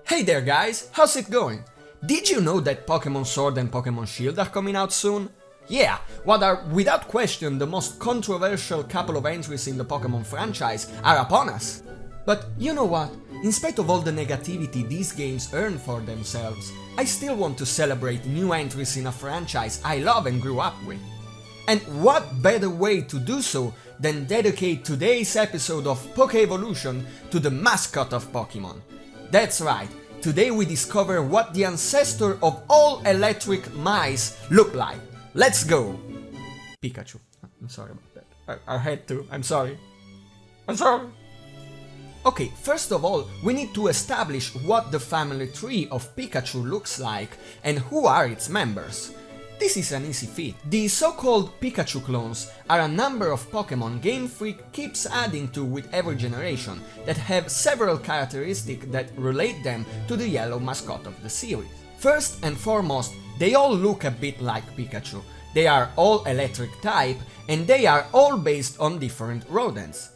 Hey there guys, how's it going? Did you know that Pokemon Sword and Pokemon Shield are coming out soon? Yeah, what are without question the most controversial couple of entries in the Pokemon franchise are upon us. But you know what? In spite of all the negativity these games earn for themselves, I still want to celebrate new entries in a franchise I love and grew up with. And what better way to do so than dedicate today's episode of Pokevolution to the mascot of Pokemon? That's right, today we discover what the ancestor of all electric mice look like. Let's go! Pikachu. I'm sorry about that. I had to. I'm sorry. Okay, first of all, we need to establish what the family tree of Pikachu looks like and who are its members. This is an easy feat. The so-called Pikachu clones are a number of Pokemon Game Freak keeps adding to with every generation that have several characteristics that relate them to the yellow mascot of the series. First and foremost, they all look a bit like Pikachu. They are all electric type and they are all based on different rodents.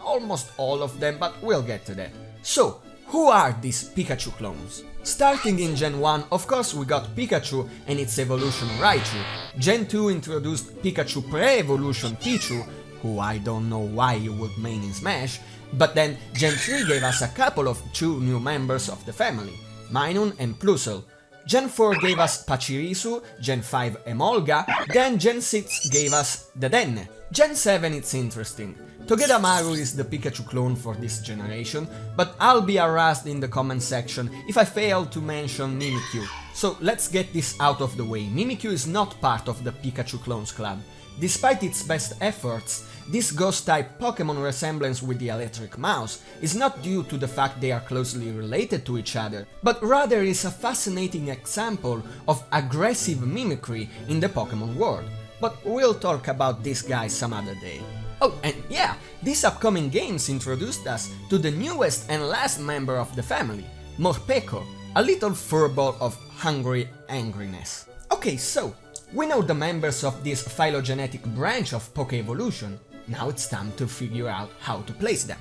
Almost all of them, but we'll get to that. So, who are these Pikachu clones? Starting in Gen 1, of course we got Pikachu and its evolution Raichu. Gen 2 introduced Pikachu pre-evolution Pichu, who I don't know why you would main in Smash, but then Gen 3 gave us a couple of two new members of the family, Minun and Plusle. Gen 4 gave us Pachirisu, Gen 5 Emolga, then Gen 6 gave us Dedenne. Gen 7 it's interesting. Togedemaru is the Pikachu clone for this generation, but I'll be harassed in the comment section if I fail to mention Mimikyu. So let's get this out of the way. Mimikyu is not part of the Pikachu Clones Club. Despite its best efforts, this ghost-type Pokemon resemblance with the electric mouse is not due to the fact they are closely related to each other, but rather is a fascinating example of aggressive mimicry in the Pokemon world. But we'll talk about this guy some other day. Oh, and yeah, these upcoming games introduced us to the newest and last member of the family, Morpeko, a little furball of hungry angriness. Okay, so, we know the members of this phylogenetic branch of Pokevolution. Now it's time to figure out how to place them.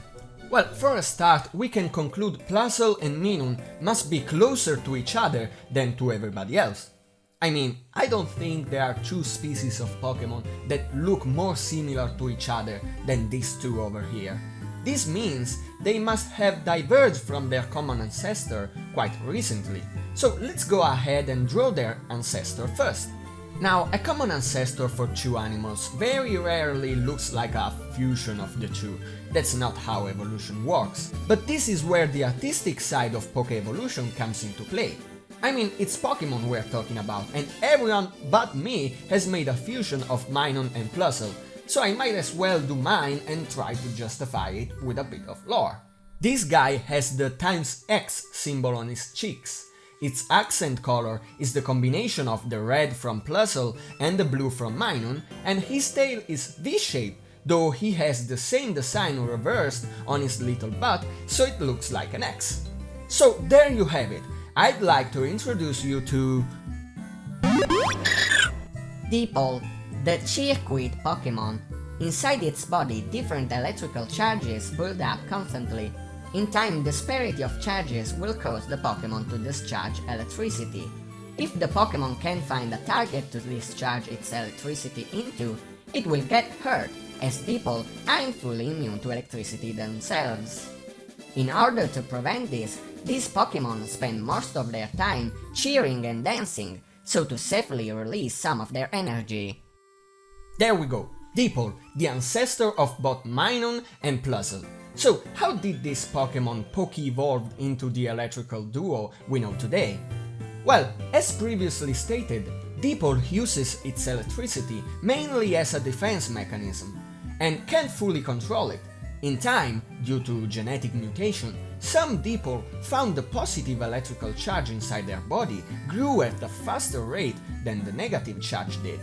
Well, for a start, we can conclude Plusle and Minun must be closer to each other than to everybody else. I mean, I don't think there are two species of Pokemon that look more similar to each other than these two over here. This means they must have diverged from their common ancestor quite recently. So let's go ahead and draw their ancestor first. Now, a common ancestor for two animals very rarely looks like a fusion of the two. That's not how evolution works. But this is where the artistic side of Pokevolution comes into play. I mean, it's Pokemon we're talking about, and everyone but me has made a fusion of Minun and Plusle, so I might as well do mine and try to justify it with a bit of lore. This guy has the ×X symbol on his cheeks. Its accent color is the combination of the red from Plusle and the blue from Minun, and his tail is V-shaped, though he has the same design reversed on his little butt, so it looks like an X. So there you have it. I'd like to introduce you to Deepole, the Circuit Pokemon. Inside its body, different electrical charges build up constantly. In time, the disparity of charges will cause the Pokemon to discharge electricity. If the Pokemon can find a target to discharge its electricity into, it will get hurt, as Deepole aren't fully immune to electricity themselves. In order to prevent this, these Pokemon spend most of their time cheering and dancing, so to safely release some of their energy. There we go, Deepole, the ancestor of both Minun and Plusle. So how did this Pokemon Poke-evolve into the electrical duo we know today? Well, as previously stated, Deepole uses its electricity mainly as a defense mechanism, and can't fully control it. In time, due to genetic mutation, some Deepole found the positive electrical charge inside their body grew at a faster rate than the negative charge did.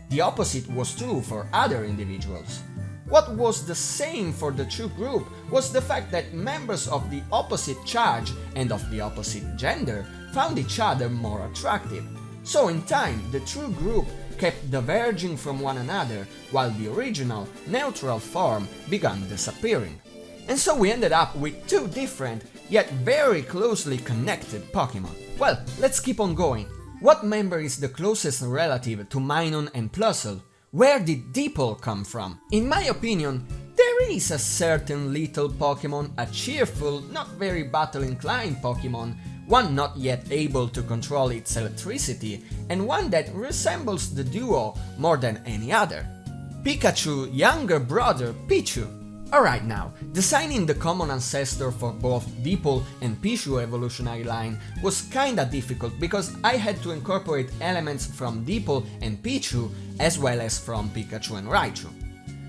The opposite was true for other individuals. What was the same for the true group was the fact that members of the opposite charge and of the opposite gender found each other more attractive. So in time, the true group kept diverging from one another, while the original, neutral form began disappearing. And so we ended up with two different, yet very closely connected Pokemon. Well, let's keep on going. What member is the closest relative to Minun and Plusle? Where did Deepole come from? In my opinion, there is a certain little Pokemon, a cheerful, not very battle-inclined Pokemon, one not yet able to control its electricity, and one that resembles the duo more than any other. Pikachu's younger brother, Pichu. Alright now, designing the common ancestor for both Deepole and Pichu evolutionary line was kinda difficult because I had to incorporate elements from Deepole and Pichu as well as from Pikachu and Raichu.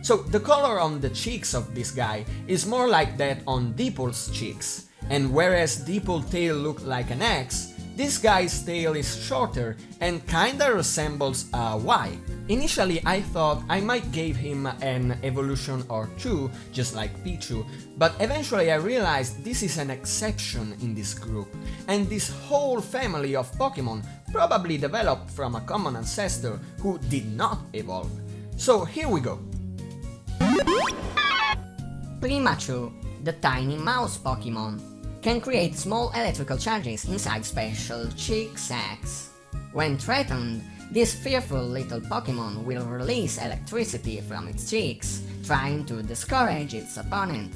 So the color on the cheeks of this guy is more like that on Deepole's cheeks, and whereas Deepole's tail looked like an X, this guy's tail is shorter and kinda resembles a Y. Initially I thought I might give him an evolution or two, just like Pichu, but eventually I realized this is an exception in this group, and this whole family of Pokemon probably developed from a common ancestor who did not evolve. So here we go. Primachu, the tiny mouse Pokemon, can create small electrical charges inside special cheek sacs. When threatened, this fearful little Pokemon will release electricity from its cheeks, trying to discourage its opponent.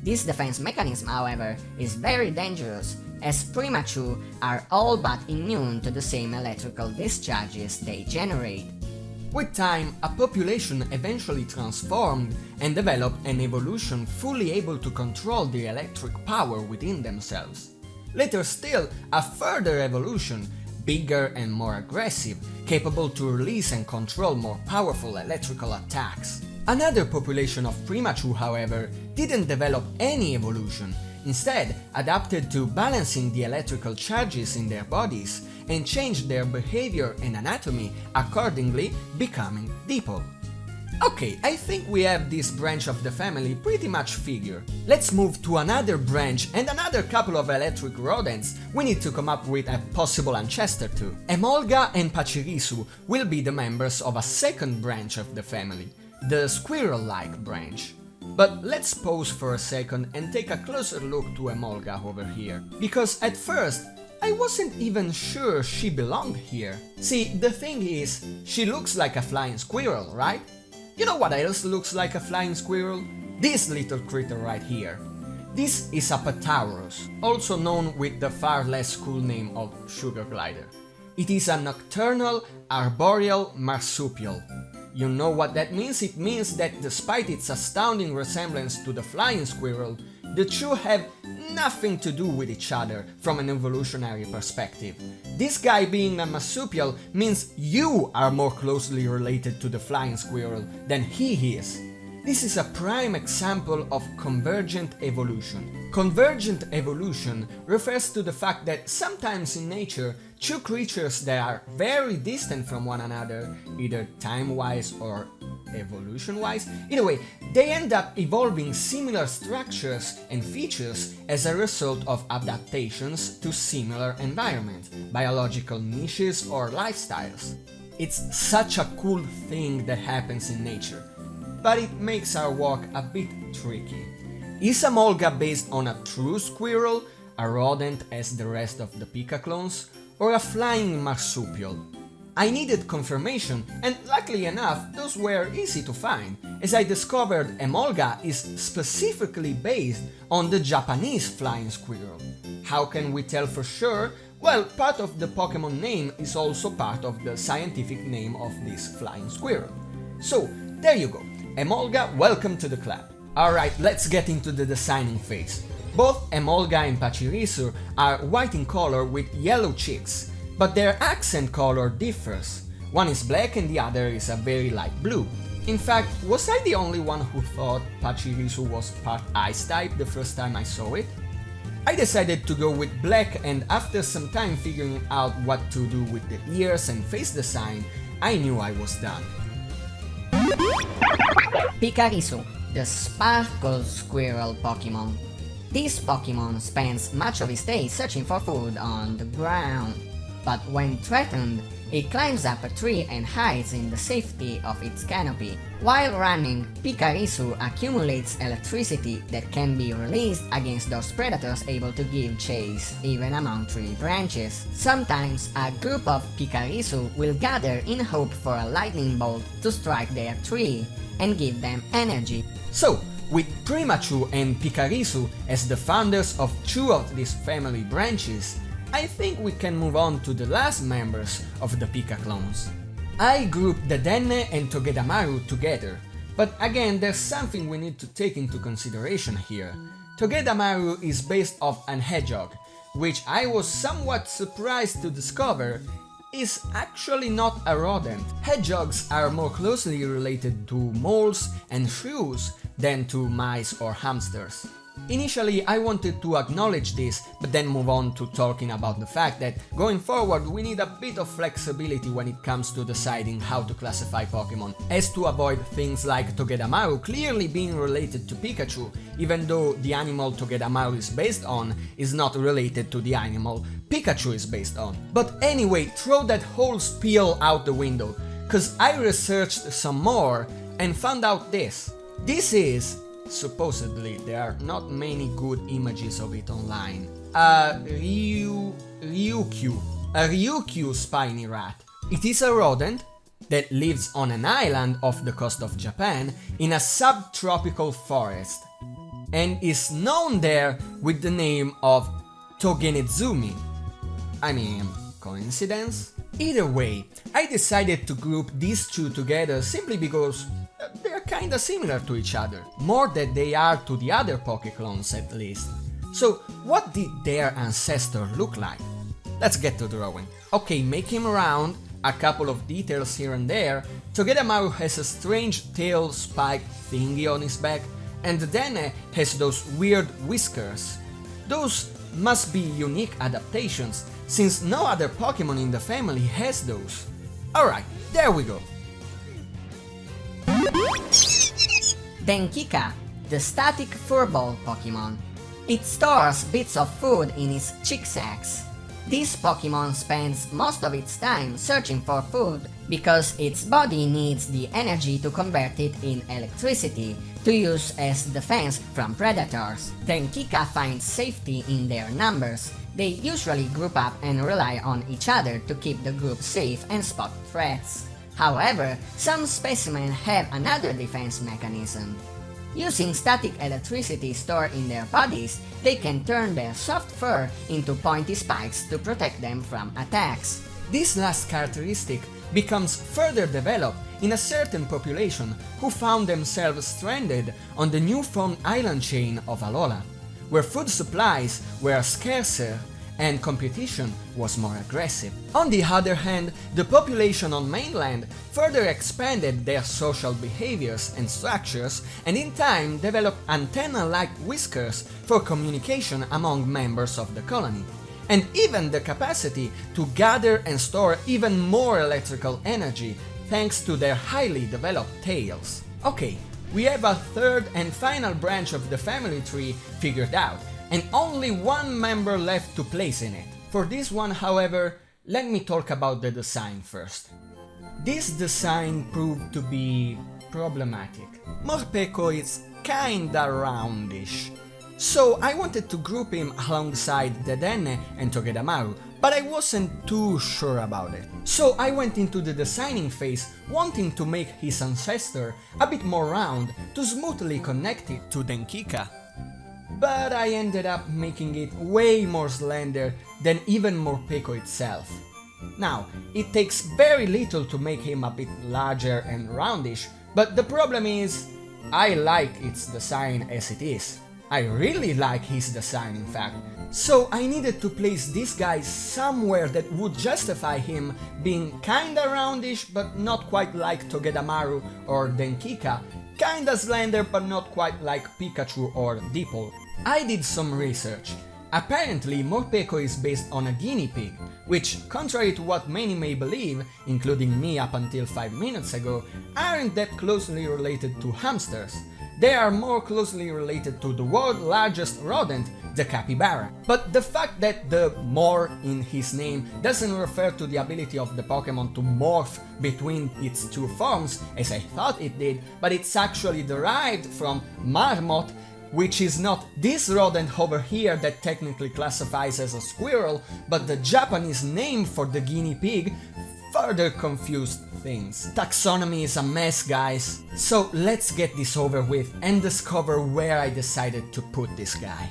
This defense mechanism, however, is very dangerous, as Primachu are all but immune to the same electrical discharges they generate. With time, a population eventually transformed and developed an evolution fully able to control the electric power within themselves. Later still, a further evolution, bigger and more aggressive, capable to release and control more powerful electrical attacks. Another population of Primachu, however, didn't develop any evolution, instead adapted to balancing the electrical charges in their bodies and changed their behavior and anatomy accordingly, becoming Deepole. Okay, I think we have this branch of the family pretty much figured. Let's move to another branch and another couple of electric rodents. We need to come up with a possible ancestor too. Emolga and Pachirisu will be the members of a second branch of the family, the squirrel-like branch. But let's pause for a second and take a closer look to Emolga over here, because at first I wasn't even sure she belonged here. See, the thing is, she looks like a flying squirrel, right? You know what else looks like a flying squirrel? This little critter right here. This is a Petaurus, also known with the far less cool name of sugar glider. It is a nocturnal, arboreal marsupial. You know what that means? It means that despite its astounding resemblance to the flying squirrel, the two have nothing to do with each other from an evolutionary perspective. This guy being a marsupial means you are more closely related to the flying squirrel than he is. This is a prime example of convergent evolution. Convergent evolution refers to the fact that sometimes in nature, two creatures that are very distant from one another, either time-wise or evolution-wise, either way, they end up evolving similar structures and features as a result of adaptations to similar environments, biological niches or lifestyles. It's such a cool thing that happens in nature, but it makes our walk a bit tricky. Is Emolga based on a true squirrel, a rodent as the rest of the pika-clones, or a flying marsupial? I needed confirmation, and luckily enough, those were easy to find, as I discovered Emolga is specifically based on the Japanese flying squirrel. How can we tell for sure? Well, part of the Pokemon name is also part of the scientific name of this flying squirrel. So, there you go. Emolga, welcome to the club. Alright, let's get into the designing phase. Both Emolga and Pachirisu are white in color with yellow cheeks, but their accent color differs. One is black and the other is a very light blue. In fact, was I the only one who thought Pachirisu was part ice type the first time I saw it? I decided to go with black, and after some time figuring out what to do with the ears and face design, I knew I was done. Picarisu, the sparkle squirrel Pokemon. This Pokemon spends much of his day searching for food on the ground, but when threatened, It climbs up a tree and hides in the safety of its canopy. While running, Pikachu accumulates electricity that can be released against those predators able to give chase, even among tree branches. Sometimes, a group of Pikachu will gather in hope for a lightning bolt to strike their tree and give them energy. So, with Primachu and Pikachu as the founders of two of these family branches, I think we can move on to the last members of the pika-clones. I grouped the Denne and Togedamaru together, but again there's something we need to take into consideration here. Togedamaru is based off an hedgehog, which I was somewhat surprised to discover is actually not a rodent. Hedgehogs are more closely related to moles and shrews than to mice or hamsters. Initially, I wanted to acknowledge this, but then move on to talking about the fact that going forward we need a bit of flexibility when it comes to deciding how to classify Pokemon, as to avoid things like Togedamaru clearly being related to Pikachu, even though the animal Togedamaru is based on is not related to the animal Pikachu is based on. But anyway, throw that whole spiel out the window, cause I researched some more and found out this. This is, supposedly, there are not many good images of it online, a Ryukyu spiny rat. It is a rodent that lives on an island off the coast of Japan in a subtropical forest and is known there with the name of Togenezumi. I mean, coincidence? Either way, I decided to group these two together simply because they're kinda similar to each other, more than they are to the other Poke-clones at least. So what did their ancestor look like? Let's get to drawing. Okay, make him round, a couple of details here and there. Togedamaru has a strange tail spike thingy on his back, and Denne has those weird whiskers. Those must be unique adaptations, since no other Pokemon in the family has those. Alright, there we go. Denkika, the static furball Pokemon. It stores bits of food in its chick sacks. This Pokemon spends most of its time searching for food because its body needs the energy to convert it in electricity to use as defense from predators. Denkika finds safety in their numbers. They usually group up and rely on each other to keep the group safe and spot threats. However, some specimens have another defense mechanism. Using static electricity stored in their bodies, they can turn their soft fur into pointy spikes to protect them from attacks. This last characteristic becomes further developed in a certain population who found themselves stranded on the newfound island chain of Alola, where food supplies were scarcer and competition was more aggressive. On the other hand, the population on mainland further expanded their social behaviors and structures and in time developed antenna-like whiskers for communication among members of the colony, and even the capacity to gather and store even more electrical energy thanks to their highly developed tails. Okay, we have a third and final branch of the family tree figured out, and only one member left to place in it. For this one, however, let me talk about the design first. This design proved to be problematic. Morpeko is kinda roundish, so I wanted to group him alongside Dedenne and Togedamaru, but I wasn't too sure about it. So I went into the designing phase wanting to make his ancestor a bit more round to smoothly connect it to Denkika. But I ended up making it way more slender than even Morpeko itself. Now, it takes very little to make him a bit larger and roundish, but the problem is, I like its design as it is. I really like his design in fact. So I needed to place this guy somewhere that would justify him being kinda roundish but not quite like Togedamaru or Denkika, kinda slender but not quite like Pikachu or Deepole. I did some research. Apparently, Morpeko is based on a guinea pig, which, contrary to what many may believe, including me up until 5 minutes ago, aren't that closely related to hamsters. they are more closely related to the world's largest rodent, the capybara. But the fact that the more in his name doesn't refer to the ability of the Pokémon to morph between its two forms, as I thought it did, but it's actually derived from marmot, which is not this rodent over here that technically classifies as a squirrel, but the Japanese name for the guinea pig, further confused things. Taxonomy is a mess, guys. So let's get this over with and discover where I decided to put this guy.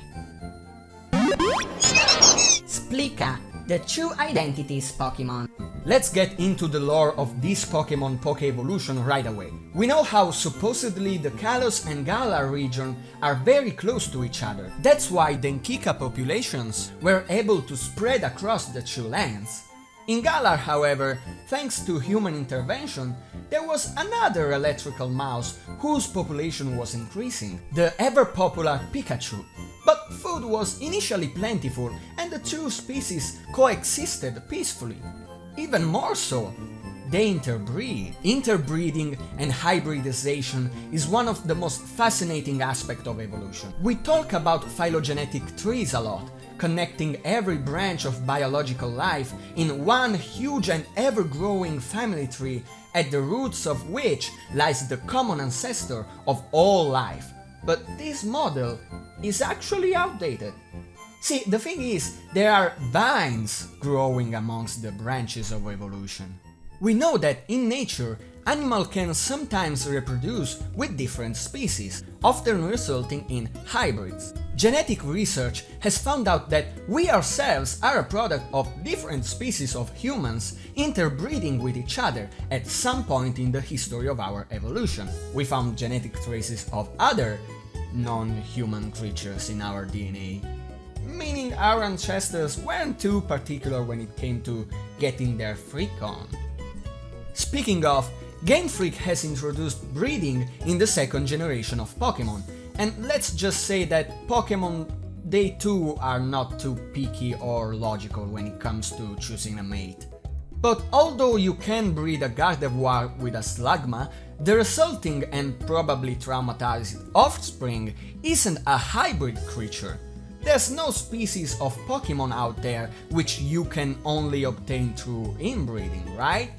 Splika, the True Identities Pokemon. Let's get into the lore of this Pokemon Pokevolution right away. We know how supposedly the Kalos and Galar region are very close to each other. That's why Denkika populations were able to spread across the two lands. In Galar, however, thanks to human intervention, there was another electrical mouse whose population was increasing, the ever-popular Pikachu. But food was initially plentiful and the two species coexisted peacefully. Even more so, they interbreed. Interbreeding and hybridization is one of the most fascinating aspects of evolution. We talk about phylogenetic trees a lot, connecting every branch of biological life in one huge and ever-growing family tree, at the roots of which lies the common ancestor of all life. But this model is actually outdated. See, the thing is, there are vines growing amongst the branches of evolution. We know that in nature, animals can sometimes reproduce with different species, often resulting in hybrids. Genetic research has found out that we ourselves are a product of different species of humans interbreeding with each other at some point in the history of our evolution. We found genetic traces of other non-human creatures in our DNA, meaning our ancestors weren't too particular when it came to getting their freak on. Speaking of, Game Freak has introduced breeding in the second generation of Pokemon, and let's just say that Pokemon, they too are not too picky or logical when it comes to choosing a mate. But although you can breed a Gardevoir with a Slugma, the resulting and probably traumatized offspring isn't a hybrid creature. There's no species of Pokemon out there which you can only obtain through inbreeding, right?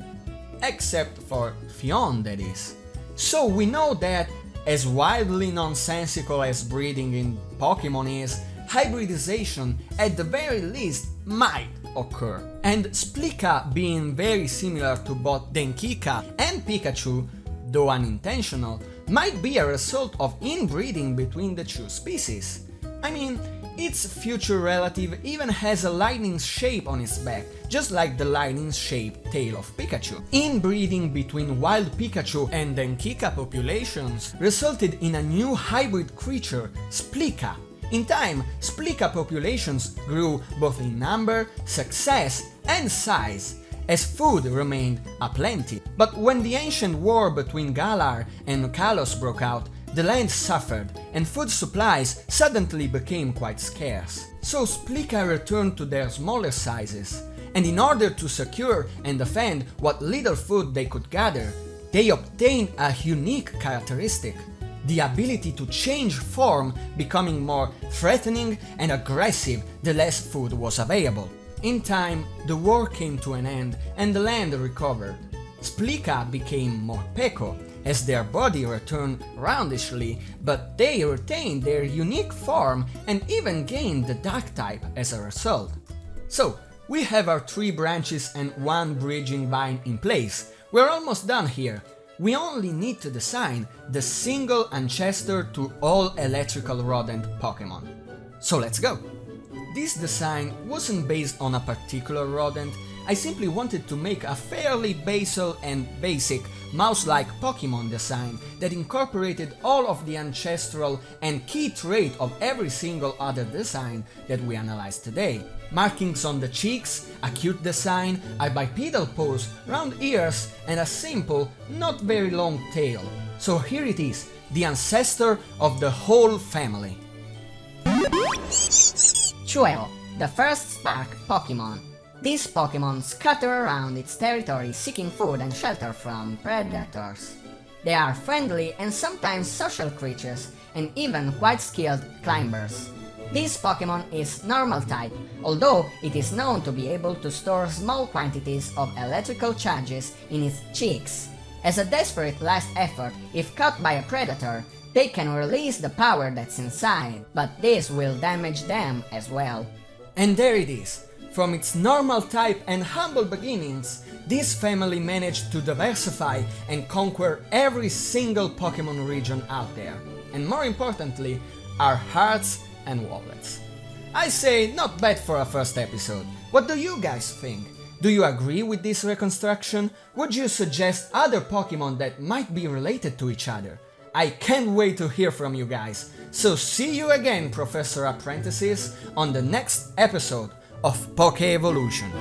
Except for Fion, that is. So we know that, as wildly nonsensical as breeding in Pokemon is, hybridization at the very least might occur. And Splika, being very similar to both Denkika and Pikachu, though unintentional, might be a result of inbreeding between the two species. I mean, its future relative even has a lightning shape on its back, just like the lightning-shaped tail of Pikachu. Inbreeding between wild Pikachu and Denkika populations resulted in a new hybrid creature, Splika. In time, Splika populations grew both in number, success, and size, as food remained aplenty. But when the ancient war between Galar and Kalos broke out, the land suffered, and food supplies suddenly became quite scarce. So Splika returned to their smaller sizes, and in order to secure and defend what little food they could gather, they obtained a unique characteristic: the ability to change form, becoming more threatening and aggressive the less food was available. In time, the war came to an end and the land recovered. Splika became more Peko, as their body returned roundishly, but they retained their unique form and even gained the dark type as a result. So, we have our 3 branches and 1 bridging vine in place. We're almost done here. We only need to design the single ancestor to all electrical rodent Pokemon. So let's go! This design wasn't based on a particular rodent. I simply wanted to make a fairly basal and basic mouse-like Pokemon design that incorporated all of the ancestral and key trait of every single other design that we analyzed today. Markings on the cheeks, a cute design, a bipedal pose, round ears, and a simple, not very long tail. So here it is, the ancestor of the whole family. Chueo, the first Spark Pokemon. This Pokemon scatter around its territory seeking food and shelter from predators. They are friendly and sometimes social creatures, and even quite skilled climbers. This Pokemon is normal type, although it is known to be able to store small quantities of electrical charges in its cheeks. As a desperate last effort, if caught by a predator, they can release the power that's inside, but this will damage them as well. And there it is. From its normal type and humble beginnings, this family managed to diversify and conquer every single Pokemon region out there. And more importantly, our hearts and wallets. I say, not bad for a first episode. What do you guys think? Do you agree with this reconstruction? Would you suggest other Pokemon that might be related to each other? I can't wait to hear from you guys. So see you again, Professor Apprentices, on the next episode of Pokevolution.